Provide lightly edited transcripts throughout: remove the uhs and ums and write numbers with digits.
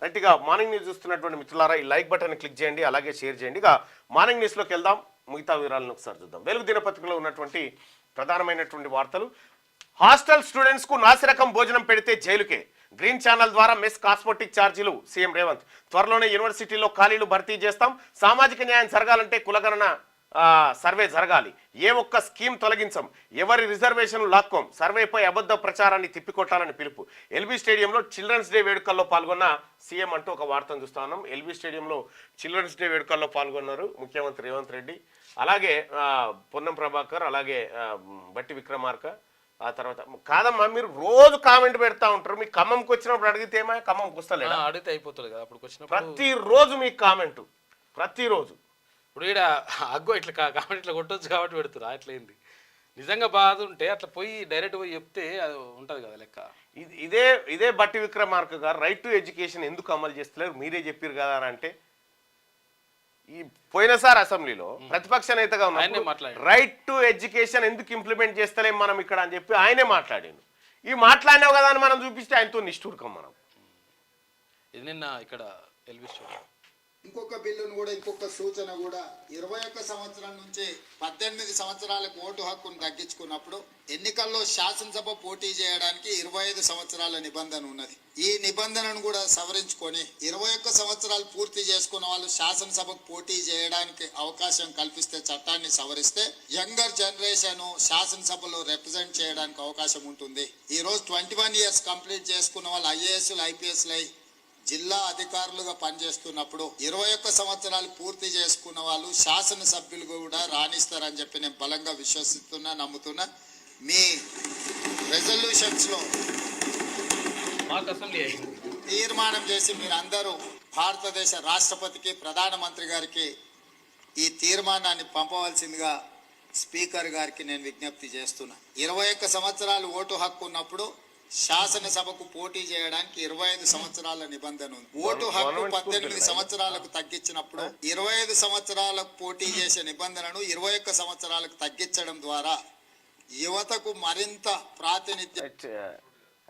Right, ఇక morning news చూస్తున్నటువంటి మిత్రులారా ఈ లైక్ బటన్ క్లిక్ చేయండి, అలాగే షేర్ చేయండి. ఇక మార్నింగ్ న్యూస్లోకి వెళ్దాం. మిగతా వివరాలను ఒకసారి చూద్దాం. వెలుగు దినపత్రికలో ఉన్నటువంటి ప్రధానమైనటువంటి వార్తలు. హాస్టల్ స్టూడెంట్స్కు నాసిరకం భోజనం పెడితే జైలుకే. గ్రీన్ ఛానల్ ద్వారా మెస్ కాస్మెటిక్ ఛార్జీలు సీఎం రేవంత్. త్వరలోనే యూనివర్సిటీలో ఖాళీలు భర్తీ చేస్తాం. సామాజిక న్యాయం జరగాలంటే కులగణన సర్వే జరగాలి. ఏ ఒక్క స్కీమ్ తొలగించం, ఎవరి రిజర్వేషన్ లాక్కోం, సర్వేపై అబద్ధ ప్రచారాన్ని తిప్పికొట్టాలని పిలుపు. ఎల్బీ స్టేడియంలో చిల్డ్రన్స్ డే వేడుకల్లో పాల్గొన్న సీఎం అంటూ ఒక వార్తను చూస్తా ఉన్నాం. ఎల్బీ స్టేడియంలో చిల్డ్రన్స్ డే వేడుకల్లో పాల్గొన్నారు ముఖ్యమంత్రి రేవంత్ రెడ్డి, అలాగే పొన్నం ప్రభాకర్, అలాగే బట్టి విక్రమార్క. ఆ తర్వాత కాదమ్మా, మీరు రోజు కామెంట్ పెడతా ఉంటారు. మీకు ఖమ్మంకి వచ్చినప్పుడు అడిగితే ఏమా, ఖమ్మంకి వస్తలేదు, అడిగితే అయిపోతుంది కదా. అప్పుడు వచ్చినప్పుడు ప్రతిరోజు మీకు కామెంటు, ప్రతిరోజు. ఇప్పుడు ఇక్కడ అగ్గో ఇట్లా కామెంట్ ఇట్లా కొట్టొచ్చు కాబట్టి పెడుతురా. అట్లా ఏంది నిజంగా బాధ ఉంటే అట్లా పోయి డైరెక్ట్ పోయి చెప్తే అది ఉంటుంది కదా లెక్క. ఇదే బట్టి విక్రమార్క గారు రైట్ టు ఎడ్యుకేషన్ ఎందుకు అమలు చేస్తలేరు, మీరే చెప్పారు కదా అని అంటే, ఈ పోయినసారి అసెంబ్లీలో ప్రతిపక్ష నేతగా ఉన్న రైట్ టు ఎడ్యుకేషన్ ఎందుకు ఇంప్లిమెంట్ చేస్తలేం మనం ఇక్కడ అని చెప్పి ఆయనే మాట్లాడిండు. ఈ మాట్లాడినావు కదా అని మనం చూపిస్తే ఆయనతో నిష్ఠూర్కం మనం. ఇది నిన్న ఇక్కడ ఎల్బీ స్టూడియో. ఇంకొక బిల్లును కూడా, ఇంకొక సూచన కూడా, 21 సంవత్సరం నుంచి 18 సంవత్సరాలకు ఓటు హక్కును తగ్గించుకున్నప్పుడు ఎన్నికల్లో శాసనసభ పోటీ చేయడానికి 25 సంవత్సరాల నిబంధన ఉన్నది. ఈ నిబంధనను కూడా సవరించుకొని 21 సంవత్సరాలు పూర్తి చేసుకున్న వాళ్ళు శాసనసభకు పోటీ చేయడానికి అవకాశం కల్పిస్తే, చట్టాన్ని సవరిస్తే యంగర్ జనరేషన్ శాసనసభలో రిప్రజెంట్ చేయడానికి అవకాశం ఉంటుంది. ఈ రోజు 21 ఇయర్స్ కంప్లీట్ చేసుకున్న వాళ్ళు ఐఏఎస్లు ఐపీఎస్లు జిల్లా అధికారులుగా పనిచేస్తున్నప్పుడు 21 సంవత్సరాలు పూర్తి చేసుకున్న వాళ్ళు శాసనసభ్యులు కూడా రాణిస్తారని చెప్పి నేను బలంగా విశ్వసిస్తున్నా, నమ్ముతున్నా. మీ రెజల్యూషన్స్లో తీర్మానం చేసి మీరందరూ భారతదేశ రాష్ట్రపతికి, ప్రధానమంత్రి గారికి ఈ తీర్మానాన్ని పంపవలసిందిగా స్పీకర్ గారికి నేను విజ్ఞప్తి చేస్తున్నా. 21 సంవత్సరాలు ఓటు హక్కు ఉన్నప్పుడు శాసనసభకు పోటీ చేయడానికి 25 సంవత్సరాల నిబంధన ఉంది. ఓటు హక్కు 18 సంవత్సరాలకు తగ్గించినప్పుడు 25 సంవత్సరాలకు పోటీ చేసే నిబంధనను 21 సంవత్సరాలకు తగ్గించడం ద్వారా యువతకు మరింత ప్రాతినిధ్యం.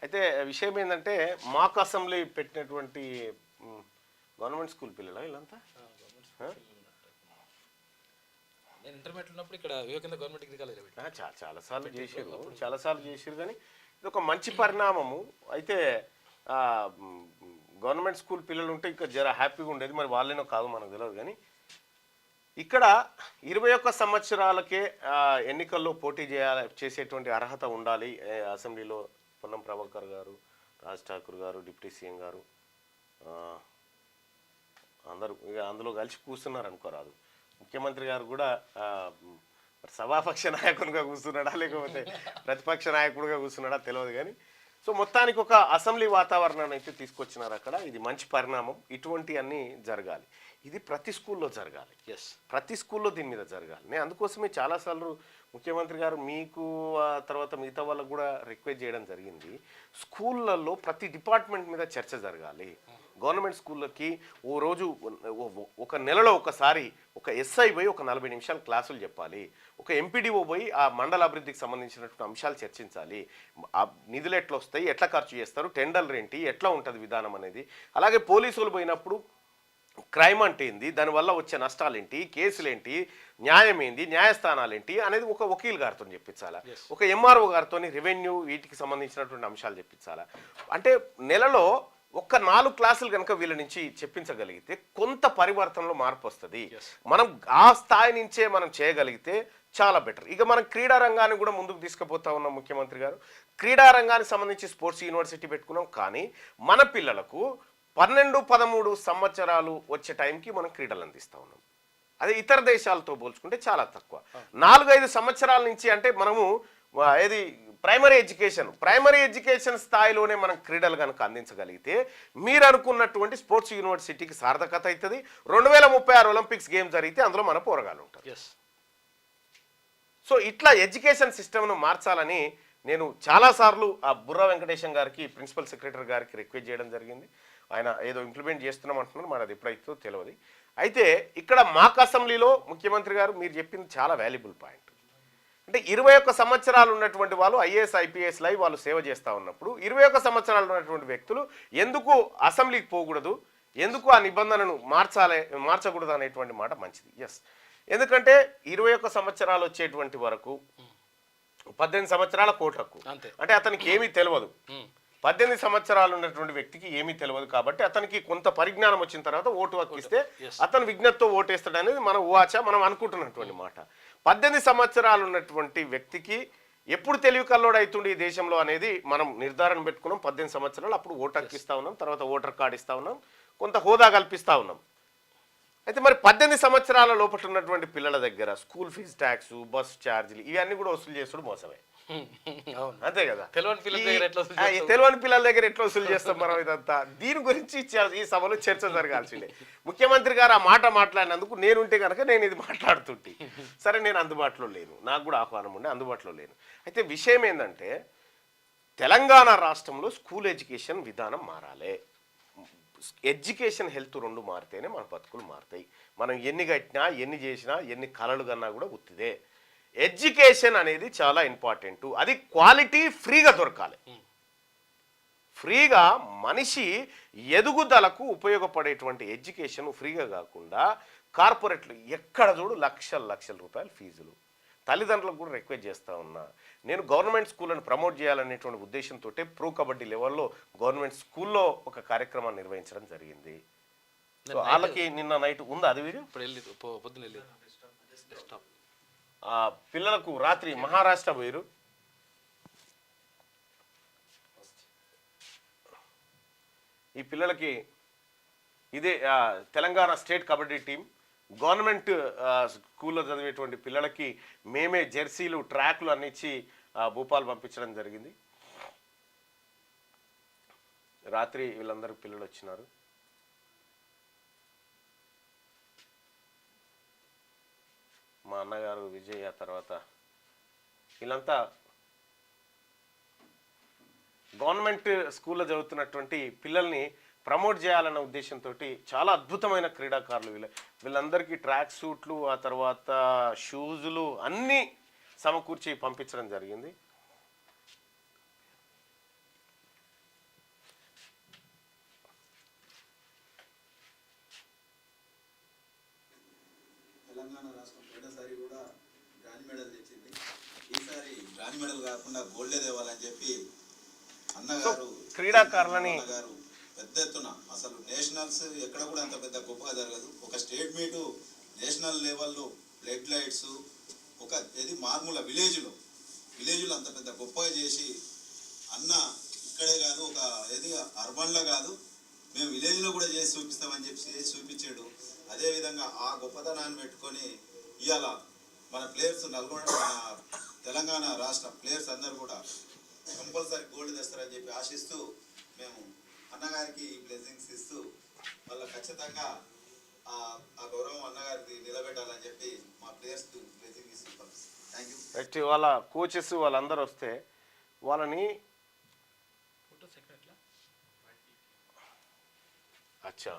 అయితే విషయం ఏంటంటే, మాక్ అసెంబ్లీ పెట్టినటువంటి గవర్నమెంట్ స్కూల్ పిల్లలు వీళ్ళంతా ఇంటర్మీడియట్ ఉన్నప్పుడు ఇక్కడ వివేకానంద గవర్నమెంట్ డిగ్రీ కాలేజ్ చాలాసార్లు చేసారు కానీ ఇది ఒక మంచి పరిణామము. అయితే గవర్నమెంట్ స్కూల్ పిల్లలు ఉంటే ఇంకా జర హ్యాపీగా ఉండేది, మరి వాళ్ళేనో కాదు మనకు తెలియదు. కానీ ఇక్కడ 21 సంవత్సరాలకే ఎన్నికల్లో పోటీ చేసేటువంటి అర్హత ఉండాలి. అసెంబ్లీలో పొన్నం ప్రభాకర్ గారు, రాజ్ ఠాకూర్ గారు, డిప్యూటీ సీఎం గారు అందరూ ఇక అందులో కలిసి కూర్చున్నారు అనుకోరాదు. ముఖ్యమంత్రి గారు కూడా సభాపక్ష నాయకునిగా కూర్చున్నాడా లేకపోతే ప్రతిపక్ష నాయకుడిగా కూర్చున్నాడా తెలియదు. కానీ సో మొత్తానికి ఒక అసెంబ్లీ వాతావరణాన్ని అయితే తీసుకొచ్చినారు అక్కడ. ఇది మంచి పరిణామం. ఇటువంటి అన్నీ జరగాలి. ఇది ప్రతి స్కూల్లో జరగాలి. ప్రతి స్కూల్లో దీని మీద జరగాలి. నేను అందుకోసమే చాలాసార్లు ముఖ్యమంత్రి గారు మీకు తర్వాత మిగతా వాళ్ళకు కూడా రిక్వెస్ట్ చేయడం జరిగింది. స్కూళ్ళల్లో ప్రతి డిపార్ట్మెంట్ మీద చర్చ జరగాలి. గవర్నమెంట్ స్కూళ్ళకి ఓ రోజు ఒక నెలలో ఒకసారి ఒక ఎస్ఐ పోయి ఒక 40 నిమిషాలు క్లాసులు చెప్పాలి. ఒక ఎంపీడీఓ పోయి ఆ మండల అభివృద్ధికి సంబంధించినటువంటి అంశాలు చర్చించాలి. ఆ నిధులు ఎట్లా వస్తాయి, ఎట్లా ఖర్చు చేస్తారు, టెండర్లు ఏంటి, ఎట్లా ఉంటుంది విధానం అనేది. అలాగే పోలీసులు పోయినప్పుడు క్రైమ్ అంటే ఏంది, దానివల్ల వచ్చే నష్టాలు ఏంటి, కేసులు ఏంటి, న్యాయం ఏంది, న్యాయస్థానాలు ఏంటి అనేది ఒక వకీల్ గారితో చెప్పించాలా, ఒక ఎంఆర్ఓ గారితో రెవెన్యూ వీటికి సంబంధించినటువంటి అంశాలు చెప్పించాలా. అంటే నెలలో ఒక్క 4 క్లాసులు కనుక వీళ్ళ నుంచి చెప్పించగలిగితే కొంత పరివర్తనలో మార్పు వస్తుంది. మనం ఆ స్థాయి నుంచే మనం చేయగలిగితే చాలా బెటర్. ఇక మనం క్రీడా రంగాన్ని కూడా ముందుకు తీసుకుపోతా ఉన్నాం. ముఖ్యమంత్రి గారు క్రీడా రంగానికి సంబంధించి స్పోర్ట్స్ యూనివర్సిటీ పెట్టుకున్నాం. కానీ మన పిల్లలకు 12-13 సంవత్సరాలు వచ్చే టైంకి మనం క్రీడలు అందిస్తూ ఉన్నాం. అదే ఇతర దేశాలతో పోల్చుకుంటే చాలా తక్కువ. 4-5 సంవత్సరాల నుంచి అంటే మనము ఏది ప్రైమరీ ఎడ్యుకేషన్ స్థాయిలోనే మనం క్రీడలు కనుక అందించగలిగితే మీరు అనుకున్నటువంటి స్పోర్ట్స్ యూనివర్సిటీకి సార్థకత అవుతుంది. 2036 ఒలింపిక్స్ గేమ్స్ జరిగితే అందులో మన పోరగాళ్ళు ఉంటారు. సో ఇట్లా ఎడ్యుకేషన్ సిస్టమ్ను మార్చాలని నేను చాలాసార్లు ఆ బుర్రా వెంకటేశం గారికి, ప్రిన్సిపల్ సెక్రటరీ గారికి రిక్వెస్ట్ చేయడం జరిగింది. ఆయన ఏదో ఇంప్లిమెంట్ చేస్తున్నాం అంటున్నారు, మరి అది ఎప్పుడైతుందో తెలియదు. అయితే ఇక్కడ మాక్ అసెంబ్లీలో ముఖ్యమంత్రి గారు మీరు చెప్పింది చాలా వాల్యుబుల్ పాయింట్. అంటే 21 సంవత్సరాలు ఉన్నటువంటి వాళ్ళు ఐఏఎస్ ఐపీఎస్ లై వాళ్ళు సేవ చేస్తూ ఉన్నప్పుడు 21 సంవత్సరాలు ఉన్నటువంటి వ్యక్తులు ఎందుకు అసెంబ్లీకి పోకూడదు, ఎందుకు ఆ నిబంధనను మార్చకూడదు అనేటువంటి మాట మంచిది. ఎస్, ఎందుకంటే 21 సంవత్సరాలు వచ్చేటువంటి వరకు 18 సంవత్సరాల కోర్టు హక్కు, అంటే అతనికి ఏమీ తెలియదు. 18 సంవత్సరాలు ఉన్నటువంటి వ్యక్తికి ఏమీ తెలియదు కాబట్టి అతనికి కొంత పరిజ్ఞానం వచ్చిన తర్వాత ఓటు హక్కు ఇస్తే అతను విజ్ఞతతో ఓటేస్తాడు అనేది మనం మనం అనుకుంటున్నటువంటి మాట. 18 సంవత్సరాలు ఉన్నటువంటి వ్యక్తికి ఎప్పుడు తెలివి కల్లోడు అవుతుండే ఈ దేశంలో అనేది మనం నిర్ధారణ పెట్టుకున్నాం. 18 సంవత్సరాలు అప్పుడు ఓటు హక్కు ఇస్తా ఉన్నాం, తర్వాత ఓటర్ కార్డు ఇస్తా ఉన్నాం, కొంత హోదా కల్పిస్తా ఉన్నాం. అయితే మరి 18 సంవత్సరాల లోపల ఉన్నటువంటి పిల్లల దగ్గర స్కూల్ ఫీజు ట్యాక్స్, బస్ ఛార్జీలు ఇవన్నీ కూడా వసూలు చేసుడు మోసమే, అంతే కదా. తెలియని పిల్లల దగ్గర ఎట్లా వసూలు చేస్తాం మనం ఇదంతా? దీని గురించి ఈ సభలో చర్చ జరగాల్సిందే. ముఖ్యమంత్రి గారు ఆ మాట మాట్లాడినందుకు నేనుంటే కనుక నేను ఇది మాట్లాడుతుంటే, సరే నేను అందుబాటులో లేను, నాకు కూడా ఆహ్వానం ఉండే అందుబాటులో లేను. అయితే విషయం ఏంటంటే తెలంగాణ రాష్ట్రంలో స్కూల్ ఎడ్యుకేషన్ విధానం మారాలి. ఎడ్యుకేషన్ హెల్త్ రెండు మారితేనే మన బతుకులు మారుతాయి. మనం ఎన్ని కట్టినా ఎన్ని చేసినా ఎన్ని కలలు కన్నా కూడా ఉత్తిదే. ఎడ్యుకేషన్ అనేది చాలా ఇంపార్టెంట్, అది క్వాలిటీ ఫ్రీగా దొరకాలి. ఫ్రీగా మనిషి ఎదుగుదలకు ఉపయోగపడేటువంటి ఎడ్యుకేషన్ ఫ్రీగా కాకుండా కార్పొరేట్లు ఎక్కడ చూడు లక్షల రూపాయల ఫీజులు. తల్లిదండ్రులకు కూడా రిక్వెస్ట్ చేస్తూ ఉన్నా, నేను గవర్నమెంట్ స్కూళ్ళను ప్రమోట్ చేయాలనేటువంటి ఉద్దేశంతో ప్రో కబడ్డీ లెవెల్లో గవర్నమెంట్ స్కూల్లో ఒక కార్యక్రమాన్ని నిర్వహించడం జరిగింది. సో వాళ్ళకి నిన్న నైట్ ఉందా అది వీడియో? పొద్దున పిల్లలకు రాత్రి మహారాష్ట్ర పోయారు. ఈ పిల్లలకి ఇదే Telangana state kabaddi team government స్కూల్లో చదివేటువంటి పిల్లలకి మేమే జెర్సీలు ట్రాక్లు అన్నిచ్చి భూపాల్ పంపించడం జరిగింది. రాత్రి వీళ్ళందరూ పిల్లలు వచ్చినారు. మా అన్నగారు విజయ్, ఆ తర్వాత వీళ్ళంతా గవర్నమెంట్ స్కూల్లో చదువుతున్నటువంటి పిల్లల్ని ప్రమోట్ చేయాలన్న ఉద్దేశంతో చాలా అద్భుతమైన క్రీడాకారులు వీళ్ళందరికీ ట్రాక్ సూట్లు, ఆ తర్వాత షూజులు అన్నీ సమకూర్చి పంపించడం జరిగింది. తెలంగాణ రాష్ట్రం పోయినసారి కూడా బ్రాంజ్ మెడల్ తెచ్చింది, ఈసారి బ్రాంజ్ మెడల్ కాకుండా గోల్డే తేవాలని చెప్పి అన్నగారు క్రీడాకారులని పెద్ద ఎత్తున అసలు నేషనల్స్ ఎక్కడ కూడా అంత పెద్ద గొప్పగా జరగదు. ఒక స్టేట్ మీటు నేషనల్ లెవెల్లో బ్లడ్ లైట్స్ ఒక ఇది మార్మూల విలేజ్లో అంత పెద్ద గొప్పగా చేసి అన్న ఇక్కడే కాదు ఒక ఏది అర్బన్లో కాదు మేము విలేజ్లో కూడా చేసి చూపిస్తామని చెప్పి చూపించాడు. అదేవిధంగా ఆ గొప్పతనాన్ని పెట్టుకొని ఇవాళ మన ప్లేయర్స్ నల్గొండ తెలంగాణ రాష్ట్ర ప్లేయర్స్ అందరూ కూడా కంపల్సరీ గోల్డ్ తెస్తారని చెప్పి ఆశిస్తూ మేము అన్నగారికి బ్లెస్సింగ్స్ ఇస్తూ వాళ్ళ ఖచ్చితంగా ఆ గౌరవం అన్నగారికి నిలబెట్టాలని చెప్పి మా ప్లేయర్స్ బ్లెస్సింగ్ ఇస్తున్నాం. Thank you. నెక్స్ట్ వాళ్ళ కోచెస్ వాళ్ళందరూ వస్తే వాళ్ళని అచ్చా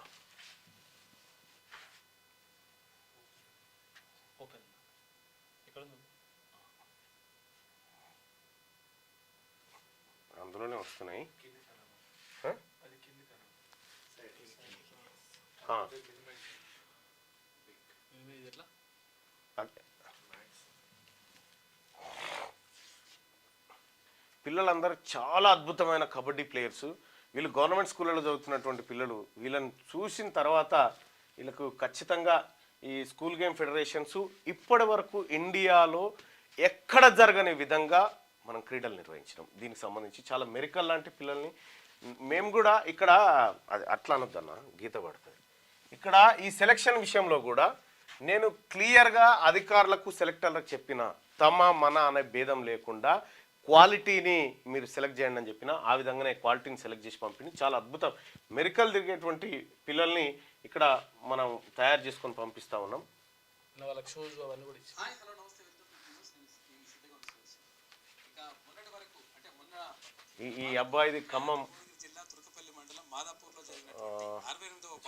అందులోనే వస్తున్నాయి. పిల్లలందరూ చాలా అద్భుతమైన కబడ్డీ ప్లేయర్స్. వీళ్ళు గవర్నమెంట్ స్కూళ్ళలో చదువుతున్నటువంటి పిల్లలు. వీళ్ళని చూసిన తర్వాత వీళ్ళకు ఖచ్చితంగా ఈ స్కూల్ గేమ్ ఫెడరేషన్స్ ఇప్పటి వరకు ఇండియాలో ఎక్కడ జరగని విధంగా మనం క్రీడలు నిర్వహించడం, దీనికి సంబంధించి చాలా మెరికల్ లాంటి పిల్లల్ని మేము కూడా ఇక్కడ అట్లా అనొద్దన్న గీత పడుతుంది. ఇక్కడ ఈ సెలక్షన్ విషయంలో కూడా నేను క్లియర్గా అధికారులకు సెలెక్టర్లకు చెప్పిన తమ మన అనే భేదం లేకుండా క్వాలిటీని మీరు సెలెక్ట్ చేయండి అని చెప్పిన ఆ విధంగానే క్వాలిటీని సెలెక్ట్ చేసి పంపిణీ చాలా అద్భుతం మెరికల్ తిరిగేటువంటి పిల్లల్ని ఇక్కడ మనం తయారు చేసుకొని పంపిస్తూ ఉన్నాం. ఈ అబ్బాయిది ఖమ్మం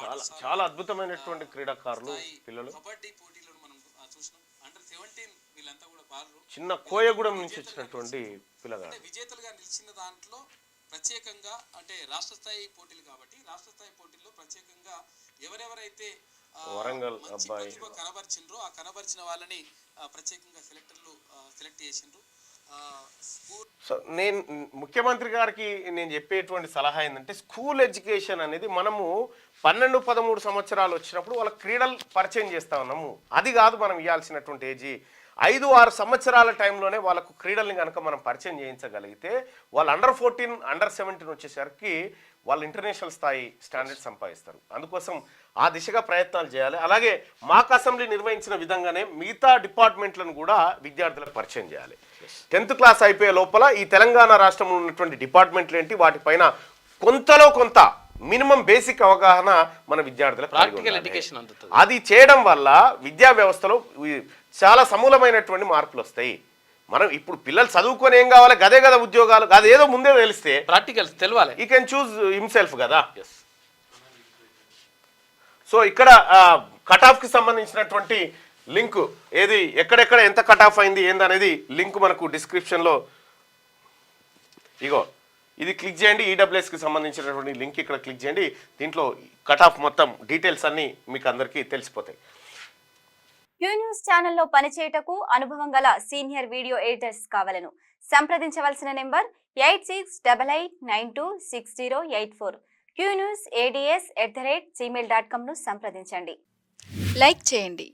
చాలా చాలా అద్భుతమైనటువంటి క్రీడాకారులు పిల్లలు. చిన్న కోయగూడెం నుంచి వచ్చినటువంటి పిల్లగాడు. అంటే విజేతలుగా నిలిచిన దాంట్లో ప్రత్యేకంగా అంటే రాష్ట్ర స్థాయి పోటీలు కాబట్టి రాష్ట్ర స్థాయి పోటీల్లో ప్రత్యేకంగా ఎవరెవరైతే వరంగల్ మంచి అబ్బాయి ప్రతిభ కనబరిచిండ్రో ఆ కనబరిచిన వాళ్ళని ప్రత్యేకంగా సెలెక్టర్లు సెలెక్ట్ చేసిండ్రు. సో నేను ముఖ్యమంత్రి గారికి నేను చెప్పేటువంటి సలహా ఏంటంటే స్కూల్ ఎడ్యుకేషన్ అనేది మనము 12-13 సంవత్సరాలు వచ్చినప్పుడు వాళ్ళ క్రీడలు పరిచయం చేస్తా ఉన్నాము. అది కాదు మనం ఇవ్వాల్సినటువంటి ఏజీ. 5-6 సంవత్సరాల టైంలోనే వాళ్ళకు క్రీడల్ని కనుక మనం పరిచయం చేయించగలిగితే వాళ్ళు అండర్ 14 అండర్ 17 వచ్చేసరికి వాళ్ళు ఇంటర్నేషనల్ స్థాయి స్టాండర్డ్ సంపాదిస్తారు. అందుకోసం ఆ దిశగా ప్రయత్నాలు చేయాలి. అలాగే మాక్ అసెంబ్లీ నిర్వహించిన విధంగానే మిగతా డిపార్ట్మెంట్లను కూడా విద్యార్థులకు పరిచయం చేయాలి. 10th క్లాస్ అయిపోయే లోపల ఈ తెలంగాణ రాష్ట్రంలో ఉన్నటువంటి డిపార్ట్మెంట్లు ఏంటి వాటిపైన కొంతలో కొంత మినిమం బేసిక్ అవగాహన మన విద్యార్థులకు ప్రాక్టికల్ ఎడ్యుకేషన్ అందుతుంది. అది చేయడం వల్ల విద్యా వ్యవస్థలో చాలా సమూలమైనటువంటి మార్పులు వస్తాయి. మనం ఇప్పుడు పిల్లలు చదువుకొని ఏం కావాలి గదే కదా ఉద్యోగాలు అదేదో ముందే తెలిస్తే ప్రాక్టికల్స్ తెలవాలి. ఈ కెన్ చూజ్ హిమ్సెల్ఫ్ కదా. సో ఇక్కడ కట్ ఆఫ్ కి సంబంధించినటువంటి లింక్ ఏది ఎక్కడెక్కడ ఎంత కట్ ఆఫ్ అయింది ఏందనేది లింక్ మనకు డిస్క్రిప్షన్లో ఇగో ఇది క్లిక్ చేయండి. ఈడబ్ల్యూఎస్కి సంబంధించినటువంటి లింక్ ఇక్కడ క్లిక్ చేయండి. దీంట్లో కట్ ఆఫ్ మొత్తం డీటెయిల్స్ అన్నీ మీకు అందరికీ తెలిసిపోతాయి. క్యూ న్యూస్ ఛానల్లో పనిచేయటకు అనుభవం గల సీనియర్ వీడియో ఎడిటర్స్ కావాలను సంప్రదించవలసిన నెంబర్ 8688926084. qnewsads@gmail.com ను సంప్రదించండి. లైక్ చేయండి.